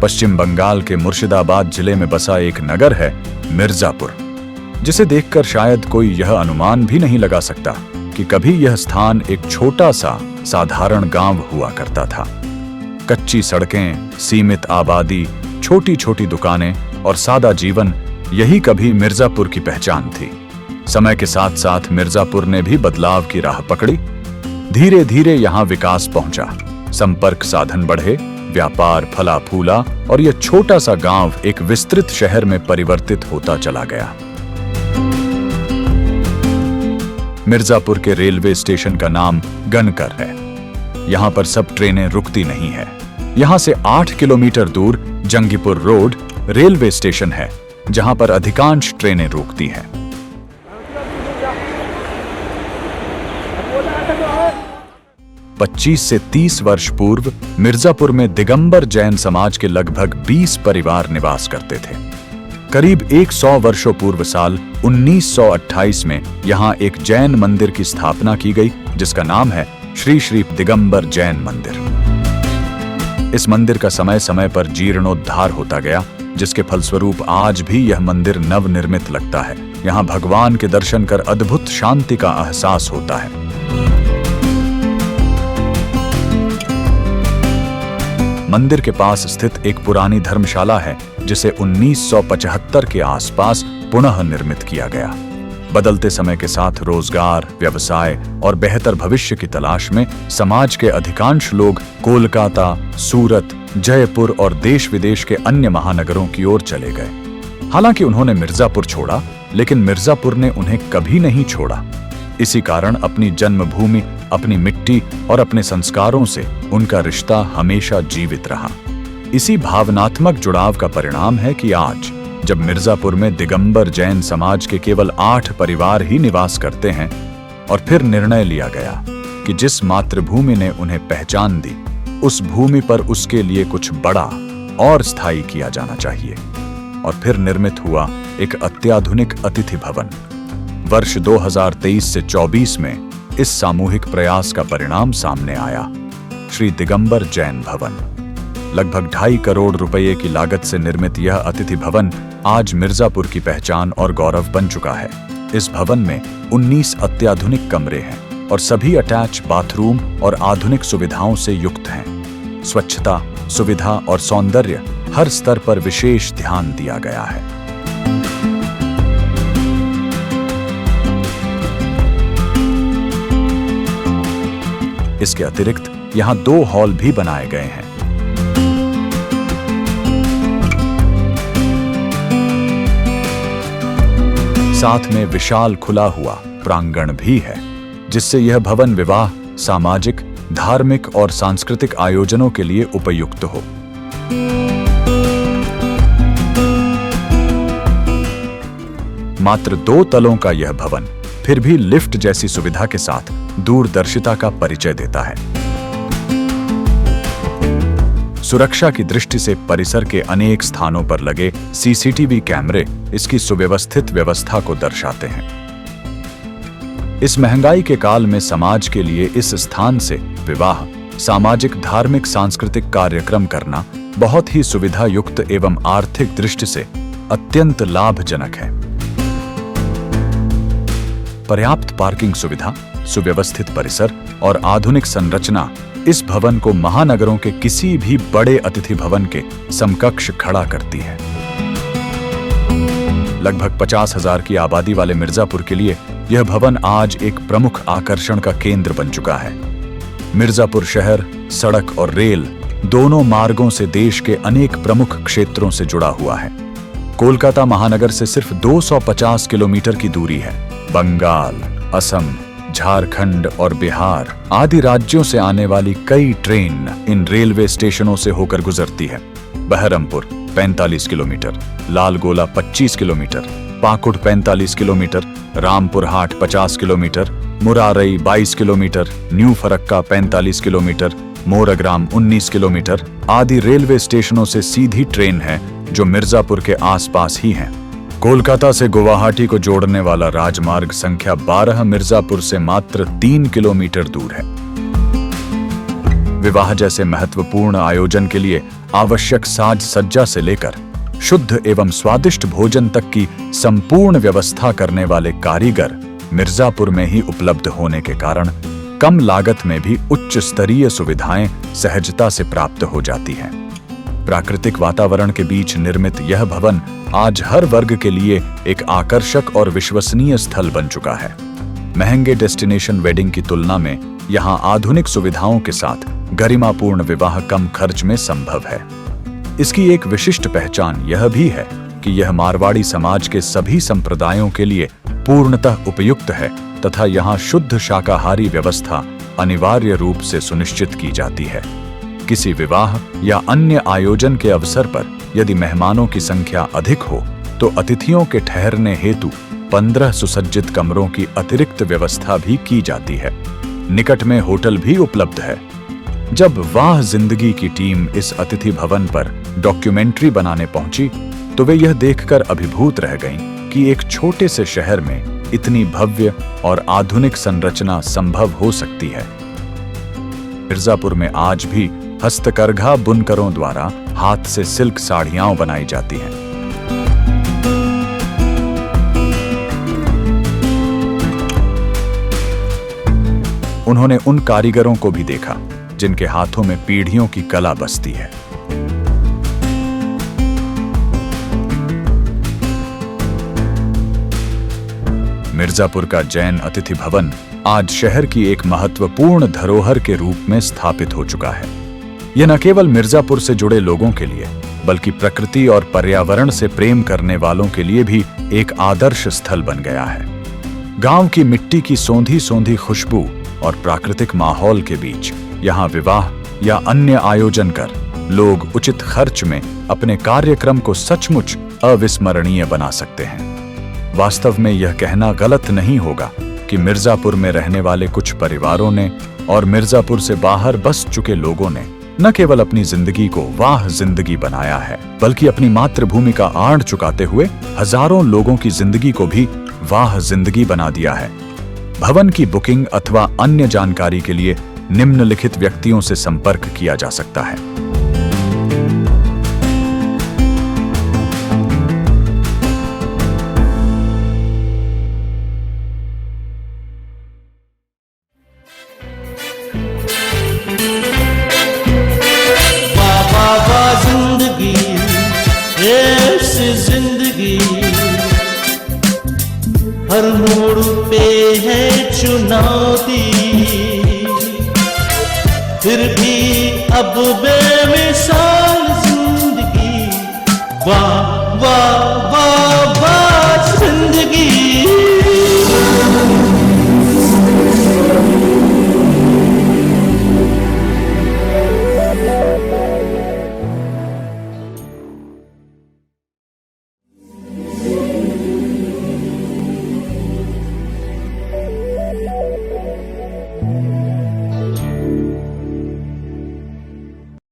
पश्चिम बंगाल के मुर्शिदाबाद जिले में बसा एक नगर है मिर्जापुर, जिसे देखकर शायद कोई यह अनुमान भी नहीं लगा सकता कि कभी यह स्थान एक छोटा सा साधारण गांव हुआ करता था। कच्ची सड़कें, सीमित आबादी, छोटी छोटी दुकानें और सादा जीवन, यही कभी मिर्जापुर की पहचान थी। समय के साथ साथ मिर्जापुर ने भी बदलाव की राह पकड़ी। धीरे धीरे यहाँ विकास पहुंचा, संपर्क साधन बढ़े, व्यापार फला फूला और यह छोटा सा गांव एक विस्तृत शहर में परिवर्तित होता चला गया। मिर्जापुर के रेलवे स्टेशन का नाम गनकर है। यहाँ पर सब ट्रेनें रुकती नहीं है। यहाँ से 8 किलोमीटर दूर जंगीपुर रोड रेलवे स्टेशन है, जहाँ पर अधिकांश ट्रेनें रुकती हैं। पच्चीस से 30 वर्ष पूर्व मिर्जापुर में दिगंबर जैन समाज के लगभग 20 परिवार निवास करते थे। करीब 100 वर्षों पूर्व साल 1928 में यहाँ एक जैन मंदिर की स्थापना की गई, जिसका नाम है श्री श्री दिगंबर जैन मंदिर। इस मंदिर का समय समय पर जीर्णोद्धार होता गया, जिसके फलस्वरूप आज भी यह मंदिर नवनिर्मित लगता है। यहाँ भगवान के दर्शन कर अद्भुत शांति का एहसास होता है। मंदिर के पास स्थित एक पुरानी धर्मशाला है, जिसे 1975 के आसपास पुनः निर्मित किया गया। बदलते समय के साथ रोजगार, व्यवसाय और बेहतर भविष्य की तलाश में समाज के अधिकांश लोग कोलकाता, सूरत, जयपुर और देश विदेश के अन्य महानगरों की ओर चले गए। हालांकि उन्होंने मिर्जापुर छोड़ा, लेकिन मिर्जापुर ने उन्हें कभी नहीं छोड़ा। इसी कारण अपनी जन्मभूमि, अपनी मिट्टी और अपने संस्कारों से उनका रिश्ता हमेशा जीवित रहा। इसी भावनात्मक जुड़ाव का परिणाम है कि आज जब मिर्जापुर में दिगंबर जैन समाज के केवल 8 परिवार ही निवास करते हैं और फिर निर्णय लिया गया कि जिस मातृभूमि ने उन्हें पहचान दी, उस भूमि पर उसके लिए कुछ बड़ा और स्थायी किया जाना चाहिए, और फिर निर्मित हुआ एक अत्याधुनिक अतिथि भवन। वर्ष 2023 से 24 में इस सामूहिक प्रयास का परिणाम सामने आया, श्री दिगंबर जैन भवन। लगभग 2.5 करोड़ रुपए की लागत से निर्मित यह अतिथि भवन आज मिर्जापुर की पहचान और गौरव बन चुका है। इस भवन में 19 अत्याधुनिक कमरे हैं और सभी अटैच बाथरूम और आधुनिक सुविधाओं से युक्त हैं। स्वच्छता, सुविधा और सौंदर्य हर स्तर पर विशेष ध्यान दिया गया है। इसके अतिरिक्त यहाँ 2 हॉल भी बनाए गए हैं। साथ में विशाल खुला हुआ प्रांगण भी है, जिससे यह भवन विवाह, सामाजिक, धार्मिक और सांस्कृतिक आयोजनों के लिए उपयुक्त हो। मात्र 2 तलों का यह भवन फिर भी लिफ्ट जैसी सुविधा के साथ दूरदर्शिता का परिचय देता है। सुरक्षा की दृष्टि से परिसर के अनेक स्थानों पर लगे सीसीटीवी कैमरे इसकी सुव्यवस्थित व्यवस्था को दर्शाते हैं। इस महंगाई के काल में समाज के लिए इस स्थान से विवाह, सामाजिक, धार्मिक, सांस्कृतिक कार्यक्रम करना बहुत ही सुविधा युक्त एवं आर्थिक दृष्टि से अत्यंत लाभजनक है। पर्याप्त पार्किंग सुविधा, सुव्यवस्थित परिसर और आधुनिक संरचना इस भवन को महानगरों के किसी भी बड़े अतिथि भवन के समकक्ष खड़ा करती है। लगभग 50,000 की आबादी वाले मिर्जापुर के लिए यह भवन आज एक प्रमुख आकर्षण का केंद्र बन चुका है। मिर्जापुर शहर सड़क और रेल दोनों मार्गों से देश के अनेक प्रमुख क्षेत्रों से जुड़ा हुआ है। कोलकाता महानगर से सिर्फ 250 किलोमीटर की दूरी है। बंगाल, असम, झारखंड और बिहार आदि राज्यों से आने वाली कई ट्रेन इन रेलवे स्टेशनों से होकर गुजरती है। Baharampur 45 kilometre, Lalgola 25 kilometre, Pakur 45 kilometre, Rampurhat 50 kilometre, Murarai 22 kilometre, new Farakka 45 kilometre, Morgram 19 kilometre आदि रेलवे स्टेशनों से सीधी ट्रेन है जो मिर्जापुर के आसपास ही हैं। कोलकाता से गुवाहाटी को जोड़ने वाला राजमार्ग संख्या 12 मिर्जापुर से मात्र 3 किलोमीटर दूर है। विवाह जैसे महत्वपूर्ण आयोजन के लिए आवश्यक साज सज्जा से लेकर शुद्ध एवं स्वादिष्ट भोजन तक की संपूर्ण व्यवस्था करने वाले कारीगर मिर्जापुर में ही उपलब्ध होने के कारण कम लागत में भी उच्च स्तरीय सुविधाएं सहजता से प्राप्त हो जाती हैं। प्राकृतिक वातावरण के बीच निर्मित यह भवन आज हर वर्ग के लिए एक आकर्षक और विश्वसनीय स्थल बन चुका है। महंगे डेस्टिनेशन वेडिंग की तुलना में यहां आधुनिक सुविधाओं के साथ गरिमापूर्ण विवाह कम खर्च में संभव है। इसकी एक विशिष्ट पहचान यह भी है कि यह मारवाड़ी समाज के सभी संप्रदायों के लिए पूर्णतः उपयुक्त है तथा यहाँ शुद्ध शाकाहारी व्यवस्था अनिवार्य रूप से सुनिश्चित की जाती है। किसी विवाह या अन्य आयोजन के अवसर पर यदि मेहमानों की संख्या अधिक हो तो अतिथियों के ठहरने हेतु 15 सुसज्जित कमरों की अतिरिक्त व्यवस्था भी की जाती है। निकट में होटल भी उपलब्ध है। जब वाह जिंदगी की टीम इस अतिथि भवन पर डॉक्यूमेंट्री बनाने पहुंची तो वे यह देखकर अभिभूत रह गईं कि एक छोटे से शहर में इतनी भव्य और आधुनिक संरचना संभव हो सकती है। मिर्जापुर में आज भी हस्तकरघा बुनकरों द्वारा हाथ से सिल्क साड़ियां बनाई जाती हैं। उन्होंने उन कारीगरों को भी देखा जिनके हाथों में पीढ़ियों की कला बसती है। मिर्जापुर का जैन अतिथि भवन आज शहर की एक महत्वपूर्ण धरोहर के रूप में स्थापित हो चुका है। यह न केवल मिर्जापुर से जुड़े लोगों के लिए बल्कि प्रकृति और पर्यावरण से प्रेम करने वालों के लिए भी एक आदर्श स्थल बन गया है। गांव की मिट्टी की सोंधी सोंधी खुशबू और प्राकृतिक माहौल के बीच यहाँ विवाह या अन्य आयोजन कर लोग उचित खर्च में अपने कार्यक्रम को सचमुच अविस्मरणीय बना सकते हैं। वास्तव में यह कहना गलत नहीं होगा कि मिर्जापुर में रहने वाले कुछ परिवारों ने और मिर्जापुर से बाहर बस चुके लोगों ने न केवल अपनी जिंदगी को वाह जिंदगी बनाया है बल्कि अपनी मातृभूमि का आड़ चुकाते हुए हजारों लोगों की जिंदगी को भी वाह जिंदगी बना दिया है। भवन की बुकिंग अथवा अन्य जानकारी के लिए निम्नलिखित व्यक्तियों से संपर्क किया जा सकता है। हर मोड़ पे है चुनौती, फिर भी अब